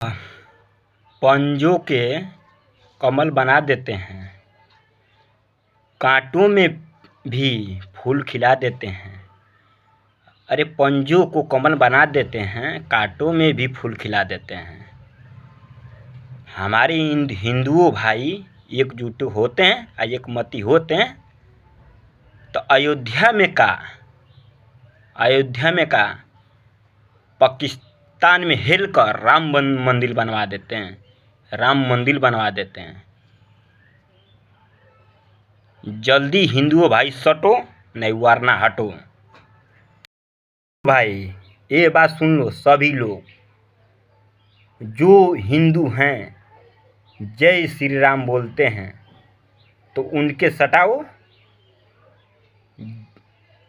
पंजों के कमल बना देते हैं, कांटों में भी फूल खिला देते हैं। अरे पंजों को कमल बना देते हैं, कांटों में भी फूल खिला देते हैं। हमारे हिंदुओं भाई एकजुट होते हैं और एकमति होते हैं तो अयोध्या में का पाकिस्तान में हेल कर राम मंदिर बनवा देते हैं, राम मंदिर बनवा देते हैं। जल्दी हिंदुओं भाई सटो, नहीं वरना हटो। भाई ये बात सुन लो सभी लोग, जो हिंदू हैं जय श्री राम बोलते हैं तो उनके सटाओ।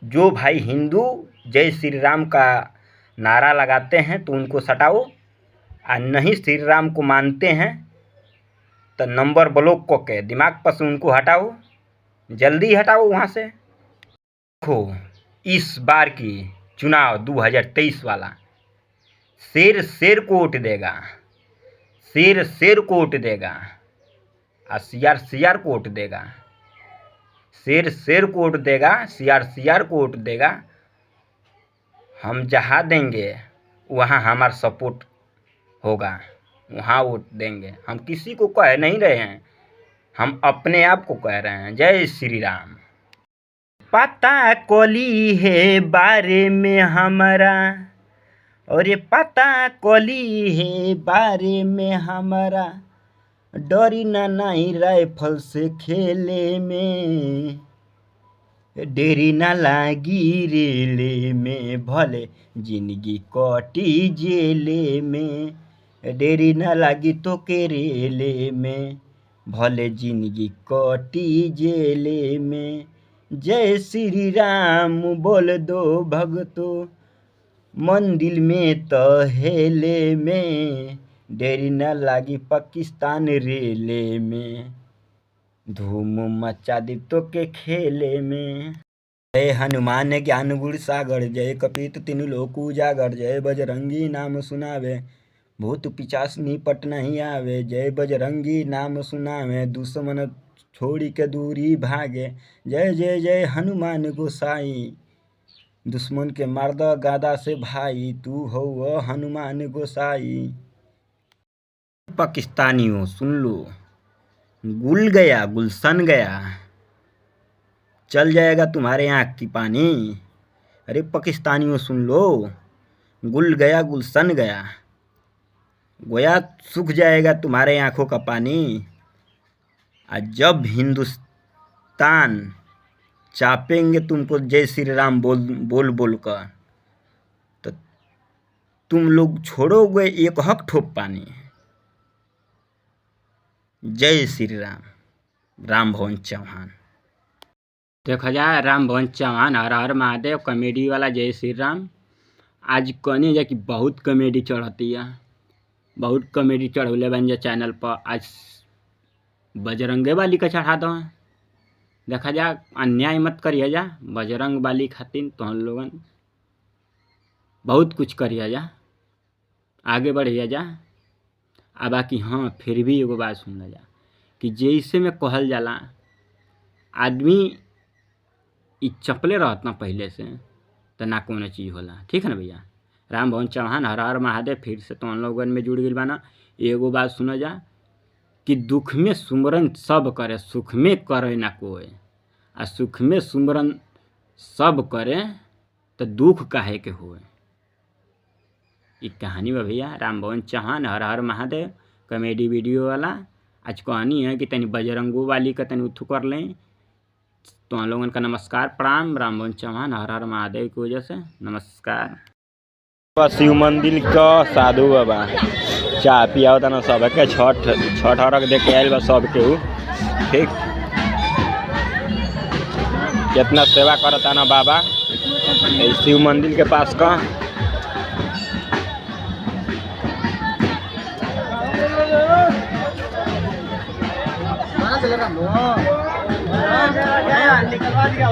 जो भाई हिंदू जय श्री राम का नारा लगाते हैं तो उनको सटाओ, और नहीं श्री राम को मानते हैं तो नंबर ब्लॉक को के दिमाग पर से उनको हटाओ, जल्दी हटाओ वहाँ से। देखो इस बार की चुनाव 2023 वाला शेर को वोट देगा, शेर को वोट देगा, और सियार को वोट देगा। शेर को वोट देगा, सियार को वोट देगा। हम जहाँ देंगे वहाँ हमारा सपोर्ट होगा, वहाँ वोट देंगे। हम किसी को कह नहीं रहे हैं, हम अपने आप को कह रहे हैं। जय श्री राम। पता कोली है बारे में हमारा, और ये पता कोली है बारे में हमारा, डरी ना नहीं राइफल से खेले में, देरी ना लागी रेले में, भले जिंदगी कटी जेले में, देरी ना लागी तो के रेले में, भले जिंदगी कटी जेले में। जय श्री राम बोल दो भगतों मंदिर में तो हेले में, देरी न लागी पाकिस्तान रेले में, धूम मचा दी तो के खेले में। जय हनुमान ज्ञान गुण सागर, जय कपीत तीनों लोक उजागर, जय बजरंगी नाम सुनावे भूत पिचास निपट नहीं आवे, जय बजरंगी नाम सुनावे दुश्मन छोड़ी के दूरी भागे, जय जय जय हनुमान गोसाई दुश्मन के मार द गादा से भाई, तू हो हनुमान गोसाई। पाकिस्तानियों सुन लो, गुल गया गुलशन गया, चल जाएगा तुम्हारे आँख की पानी। अरे पाकिस्तानियों सुन लो, गुल गया गुलशन गया, गोया सूख जाएगा तुम्हारे आँखों का पानी। और जब हिंदुस्तान चापेंगे तुमको जय श्री राम बोल कर, तो तुम लोग छोड़ोगे एक हक ठोप पानी। जय श्री राम। राम भवन चौहान। देखा जाए राम भवन चौहान हर हर महादेव कॉमेडी वाला जय श्री राम। आज कहने जा कि बहुत कॉमेडी चढ़ती है, बहुत कॉमेडी चढ़ौले बन जा चैनल पर। आज बजरंगे वाली का चढ़ा दो। देखा जा अन्याय मत करिए जा, बजरंग वाली खातिर तो हम लोगन बहुत कुछ करिए जा, आगे बढ़िए जा। आ बाकी हाँ फिर भी एगो बात सुन जा कि जैसे में कहल जाला आदमी ई चपले रहत ना पहले से तो ना कोनो चीज़ होला। ठीक है ना भैया। राम भवन चौहान हर हर महादेव फिर से तो हम लोगन में जुड़ गई बाना। एगो बात सुना जा कि दुख में सुमरन सब करे, सुख में करे ना कोई, आ सुख में सुमरन सब करे तो दुख काहे के होए। ये कहानी बा भैया राम भवन चौहान हर हर महादेव कॉमेडी वीडियो वाला। आज कहानी है कि तनी बजरंगो वाली का तनी उथु कर लें। तो हम लोगन का नमस्कार प्रणाम। राम भवन चौहान हर हर महादेव की वजह से नमस्कार। शिव मंदिर का साधु बाबा चाय पिया होता ना सबके छठ अर्घ दे के आयल बा सबके। ठीक कितना सेवा करता ना बाबा शिव मंदिर के पास का। निकलवा दिया